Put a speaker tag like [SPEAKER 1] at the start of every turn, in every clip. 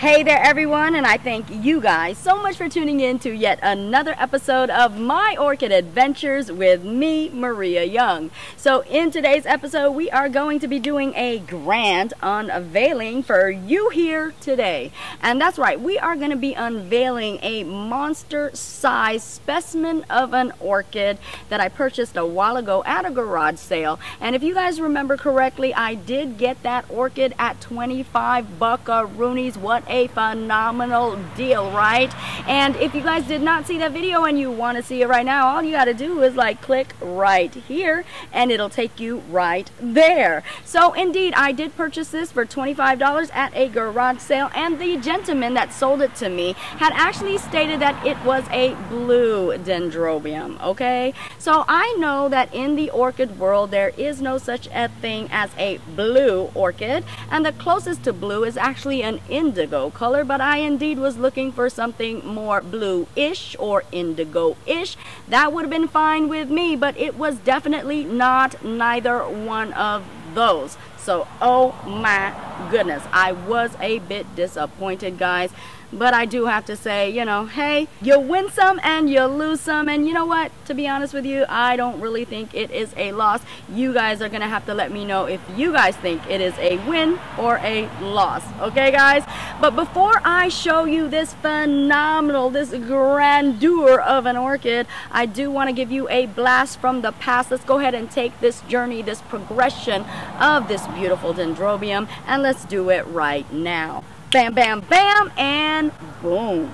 [SPEAKER 1] Hey there everyone, and I thank you guys so much for tuning in to yet another episode of My Orchid Adventures with me, Maria Young. So in today's episode, we are going to be doing a grand unveiling for you here today. And that's right, we are going to be unveiling a monster-sized specimen of an orchid that I purchased a while ago at a garage sale. And if you guys remember correctly, I did get that orchid at 25 buckaroonies. What a phenomenal deal, right? And if you guys did not see that video and you want to see it right now, all you got to do is click right here and it'll take you right there. So indeed, I did purchase this for $25 at a garage sale, and the gentleman that sold it to me had actually stated that it was a blue Dendrobium. Okay, so I know that in the orchid world there is no such a thing as a blue orchid, and the closest to blue is actually an indigo color, but I indeed was looking for something more blue-ish or indigo-ish. That would have been fine with me, but it was definitely not neither one of those. So oh my goodness, I was a bit disappointed, guys. But I do have to say, hey, you win some and you lose some. And you know what? To be honest with you, I don't really think it is a loss. You guys are going to have to let me know if you guys think it is a win or a loss. Okay, guys? But before I show you this phenomenal, this grandeur of an orchid, I do want to give you a blast from the past. Let's go ahead and take this journey, this progression of this beautiful Dendrobium, and let's do it right now. Bam, bam, bam, and boom.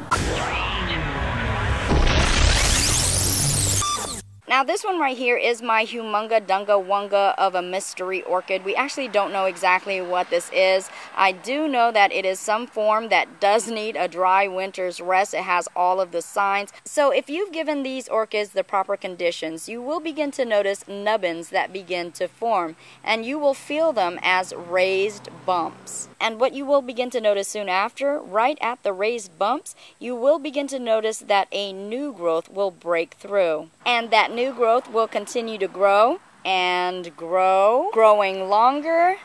[SPEAKER 1] Now this one right here is my Humunga Dunga Wunga of a mystery orchid. We actually don't know exactly what this is. I do know that it is some form that does need a dry winter's rest. It has all of the signs. So if you've given these orchids the proper conditions, you will begin to notice nubbins that begin to form, and you will feel them as raised bumps. And what you will begin to notice soon after, right at the raised bumps, you will begin to notice that a new growth will break through. And that new growth will continue to grow and grow, growing longer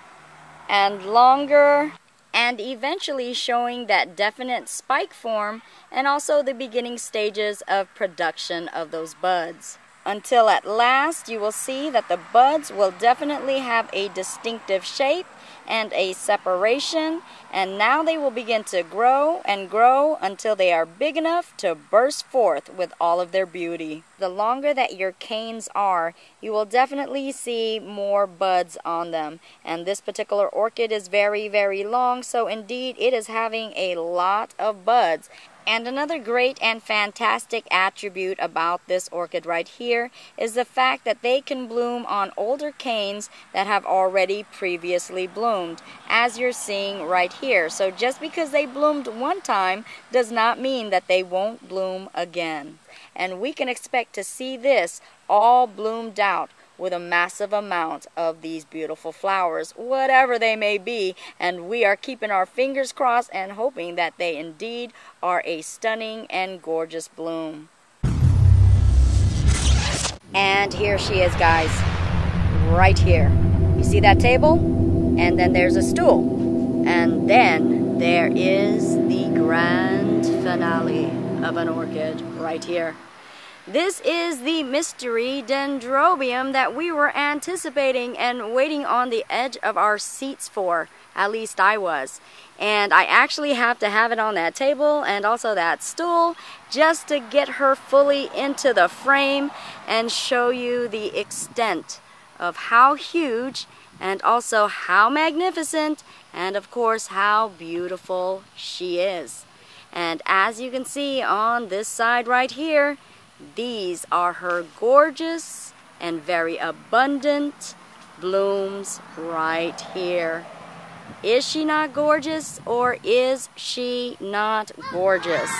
[SPEAKER 1] and longer, and eventually showing that definite spike form and also the beginning stages of production of those buds. Until at last you will see that the buds will definitely have a distinctive shape and a separation, and now they will begin to grow and grow until they are big enough to burst forth with all of their beauty. The longer that your canes are, you will definitely see more buds on them, and this particular orchid is very, very long, so indeed it is having a lot of buds. And another great and fantastic attribute about this orchid right here is the fact that they can bloom on older canes that have already previously bloomed, as you're seeing right here. So just because they bloomed one time does not mean that they won't bloom again. And we can expect to see this all bloomed out with a massive amount of these beautiful flowers, whatever they may be, and we are keeping our fingers crossed and hoping that they indeed are a stunning and gorgeous bloom. And here she is, guys, right here. You see that table? And then there's a stool. And then there is the grand finale of an orchid right here. This is the mystery Dendrobium that we were anticipating and waiting on the edge of our seats for. At least I was. And I actually have to have it on that table and also that stool just to get her fully into the frame and show you the extent of how huge and also how magnificent and of course how beautiful she is. And as you can see on this side right here, these are her gorgeous and very abundant blooms right here. Is she not gorgeous, or is she not gorgeous?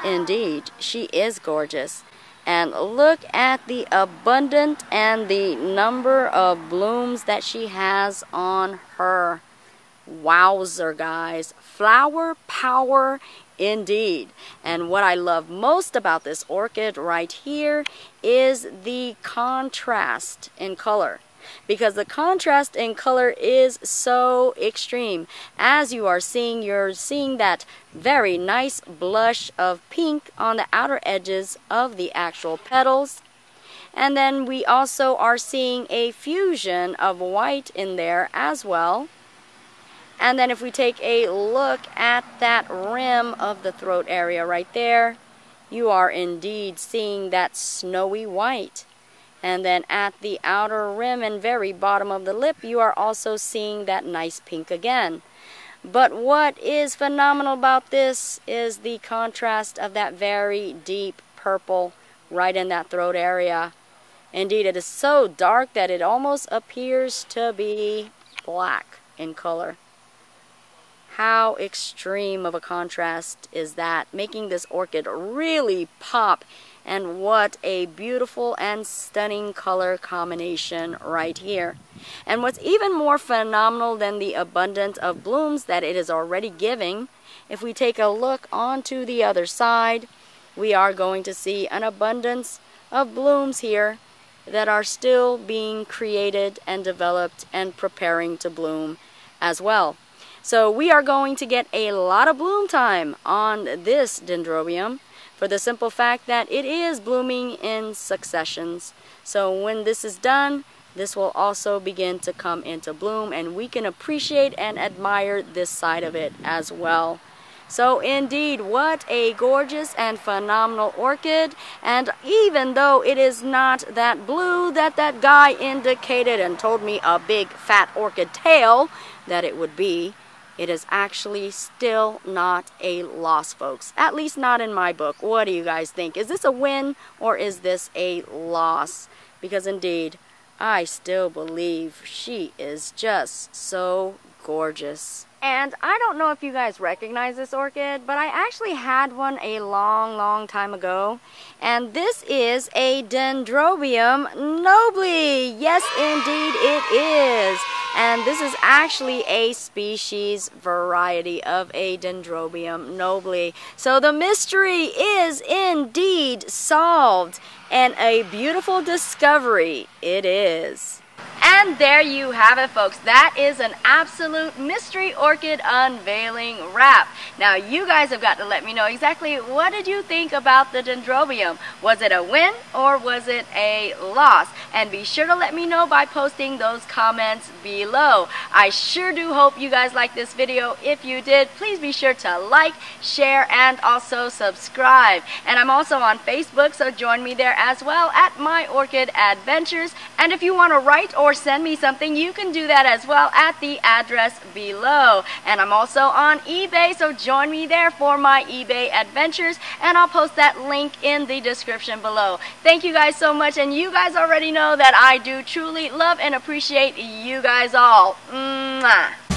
[SPEAKER 1] Indeed, she is gorgeous. And look at the abundant and the number of blooms that she has on her. Wowzer, guys. Flower power indeed. And what I love most about this orchid right here is the contrast in color. because the contrast in color is so extreme. As you are seeing, you're seeing that very nice blush of pink on the outer edges of the actual petals. And then we also are seeing a fusion of white in there as well. And then if we take a look at that rim of the throat area right there, you are indeed seeing that snowy white. And then at the outer rim and very bottom of the lip, you are also seeing that nice pink again. But what is phenomenal about this is the contrast of that very deep purple right in that throat area. Indeed, it is so dark that it almost appears to be black in color. How extreme of a contrast is that, making this orchid really pop, and what a beautiful and stunning color combination right here. And what's even more phenomenal than the abundance of blooms that it is already giving, if we take a look onto the other side, we are going to see an abundance of blooms here that are still being created and developed and preparing to bloom as well. So we are going to get a lot of bloom time on this Dendrobium for the simple fact that it is blooming in successions. So when this is done, this will also begin to come into bloom, and we can appreciate and admire this side of it as well. So indeed, what a gorgeous and phenomenal orchid. And even though it is not that blue that that guy indicated and told me a big fat orchid tail that it would be, it is actually still not a loss, folks. At least not in my book. What do you guys think? Is this a win or is this a loss? Because indeed, I still believe she is just so gorgeous. And I don't know if you guys recognize this orchid, but I actually had one a long time ago. And this is a Dendrobium nobile. Yes, indeed it is. And this is actually a species variety of a Dendrobium nobile. So the mystery is indeed solved, and a beautiful discovery it is. And there you have it, folks. That is an absolute mystery orchid unveiling wrap. Now you guys have got to let me know exactly what did you think about the Dendrobium. Was it a win or was it a loss? And be sure to let me know by posting those comments below. I sure do hope you guys liked this video. If you did, please be sure to like, share, and also subscribe. And I'm also on Facebook, so join me there as well at My Orchid Adventures. And if you want to write or send me something, you can do that as well at the address below. And I'm also on eBay, so join me there for my eBay adventures, and I'll post that link in the description below. Thank you guys so much, and you guys already know that I do truly love and appreciate you guys all. Mwah.